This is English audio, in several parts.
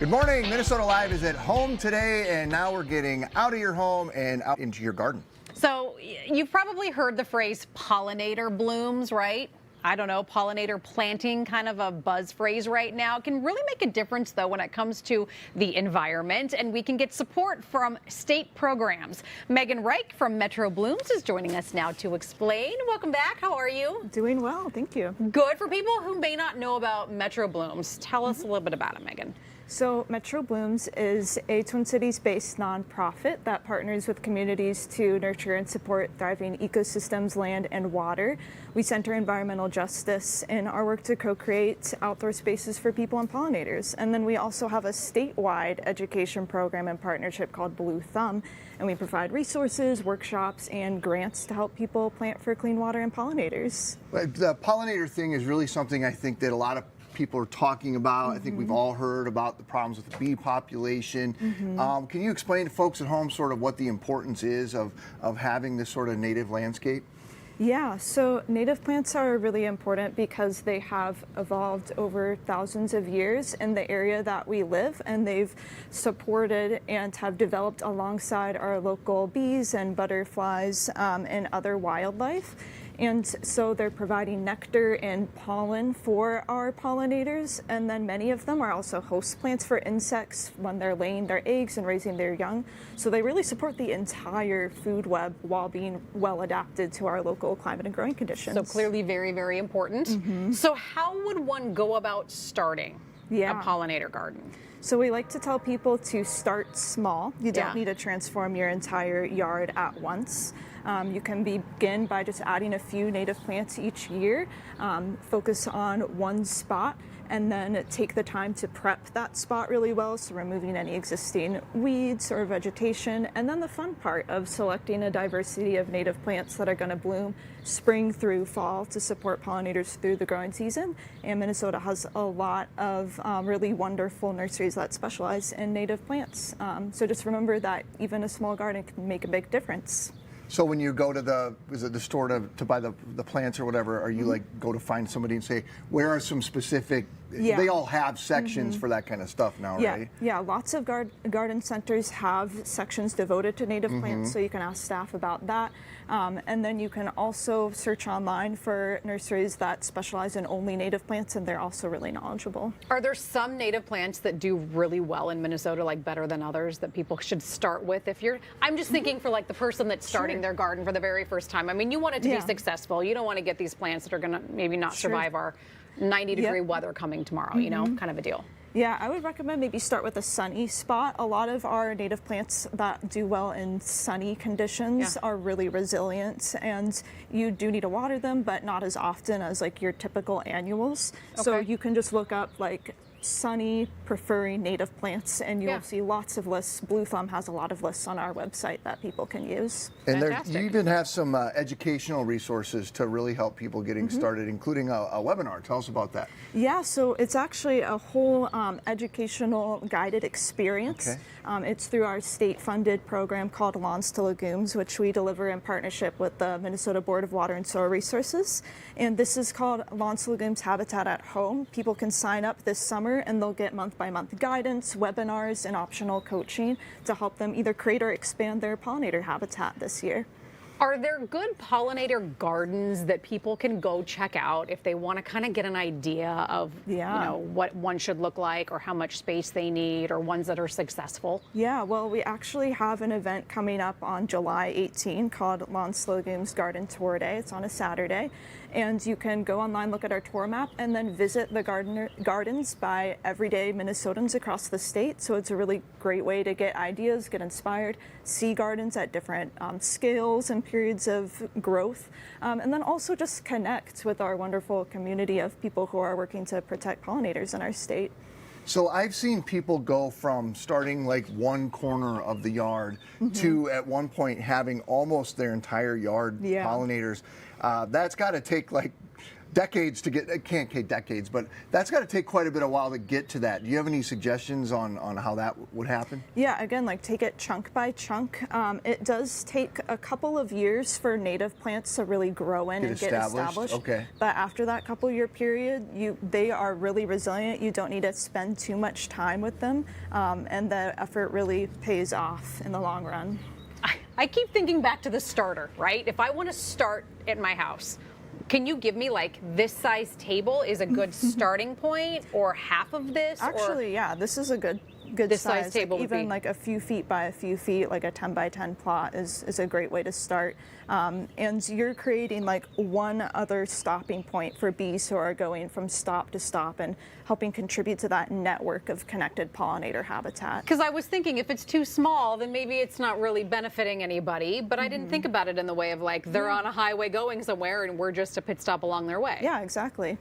Good morning. Minnesota Live is at home today, and now we're getting out of your home and out into your garden. So you've probably heard the phrase pollinator blooms, right? I don't know, pollinator planting, kind of a buzz phrase right now. It can really make a difference, though, when it comes to the environment, and we can get support from state programs. Megan Reich from Metro Blooms is joining us now to explain. Welcome back. How are you? Doing well, thank you. Good. For people who may not know about Metro Blooms, tell us a little bit about it, Megan. So Metro Blooms is a Twin Cities-based nonprofit that partners with communities to nurture and support thriving ecosystems, land, and water. We center environmental justice in our work to co-create outdoor spaces for people and pollinators. And then we also have a statewide education program and partnership called Blue Thumb, and we provide resources, workshops, and grants to help people plant for clean water and pollinators. The pollinator thing is really something I think that a lot of people are talking about. I think we've all heard about the problems with the bee population. Can you explain to folks at home sort of what the importance is of having this sort of native landscape? Yeah, so native plants are really important because they have evolved over thousands of years in the area that we live, and they've supported and have developed alongside our local bees and butterflies and other wildlife. And so they're providing nectar and pollen for our pollinators, and then many of them are also host plants for insects when they're laying their eggs and raising their young. So they really support the entire food web while being well adapted to our local climate and growing conditions. So clearly very, very important. So how would one go about starting a pollinator garden? So we like to tell people to start small. You don't need to transform your entire yard at once. You can begin by just adding a few native plants each year, focus on one spot, and then take the time to prep that spot really well, so removing any existing weeds or vegetation. And then the fun part of selecting a diversity of native plants that are going to bloom spring through fall to support pollinators through the growing season. And Minnesota has a lot of really wonderful nurseries that specialize in native plants. So just remember that even a small garden can make a big difference. So when you go to the store to buy the plants or whatever, are you like go to find somebody and say, where are some specific, they all have sections for that kind of stuff now, right? Yeah, lots of garden centers have sections devoted to native plants, so you can ask staff about that. And then you can also search online for nurseries that specialize in only native plants, and they're also really knowledgeable. Are there some native plants that do really well in Minnesota, like better than others, that people should start with? I'm just thinking for like the person that's starting their garden for the very first time. I mean, you want it to be successful. You don't want to get these plants that are going to maybe not survive our 90-degree weather coming tomorrow, you know, kind of a deal. Yeah, I would recommend maybe start with a sunny spot. A lot of our native plants that do well in sunny conditions are really resilient, and you do need to water them, but not as often as like your typical annuals. So you can just look up like sunny preferring native plants, and you'll see lots of lists. Blue Thumb has a lot of lists on our website that people can use. And you even have some educational resources to really help people getting started, including a webinar. Tell us about that. Yeah, so it's actually a whole educational guided experience. It's through our state-funded program called Lawns to Legumes, which we deliver in partnership with the Minnesota Board of Water and Soil Resources. And this is called Lawns to Legumes Habitat at Home. People can sign up this summer, and they'll get month-by-month guidance, webinars, and optional coaching to help them either create or expand their pollinator habitat this year. Are there good pollinator gardens that people can go check out if they want to kind of get an idea of you know, what one should look like or how much space they need, or ones that are successful? Yeah, well, we actually have an event coming up on July 18 called Lawns to Legumes Garden Tour Day. It's on a Saturday. And you can go online, look at our tour map, and then visit the gardens by everyday Minnesotans across the state. So it's a really great way to get ideas, get inspired, see gardens at different scales and periods of growth, and then also just connect with our wonderful community of people who are working to protect pollinators in our state. So I've seen people go from starting like one corner of the yard to at one point having almost their entire yard pollinators. That's got to take like decades to get, can't take decades, but that's got to take quite a bit of while to get to that. Do you have any suggestions on how that would happen? Yeah, again, like take it chunk by chunk. It does take a couple of years for native plants to really grow in and get established. Okay. But after that couple year period, they are really resilient. You don't need to spend too much time with them, and the effort really pays off in the long run. I keep thinking back to the starter, right? If I want to start at my house, can you give me like this size table is a good starting point, or half of this? Actually, yeah, this is a good this size table like would even be like a few feet by a few feet, like a 10 by 10 plot is a great way to start. And you're creating like one other stopping point for bees who are going from stop to stop and helping contribute to that network of connected pollinator habitat. Because I was thinking if it's too small, then maybe it's not really benefiting anybody, but I didn't think about it in the way of like they're on a highway going somewhere and we're just a pit stop along their way. Yeah, exactly.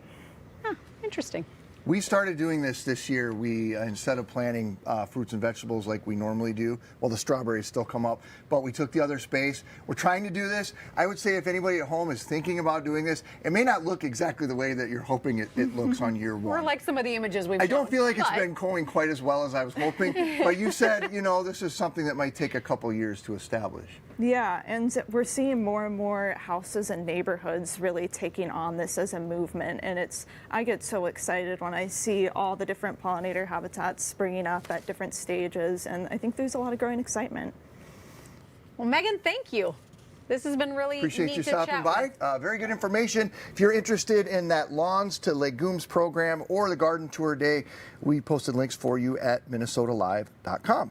Huh, interesting. We started doing this year. We, instead of planting fruits and vegetables like we normally do, well, the strawberries still come up, but we took the other space. We're trying to do this. I would say if anybody at home is thinking about doing this, it may not look exactly the way that you're hoping it looks on year one. Or like some of the images we've I don't shown, feel like it's but been going quite as well as I was hoping, but you said, you know, this is something that might take a couple years to establish. Yeah, and we're seeing more and more houses and neighborhoods really taking on this as a movement, and I get so excited when I see all the different pollinator habitats springing up at different stages, and I think there's a lot of growing excitement. Well, Megan, thank you. This has been really Appreciate neat you to stopping chat by. with. Very good information. If you're interested in that Lawns to Legumes program or the Garden Tour Day, we posted links for you at minnesotalive.com.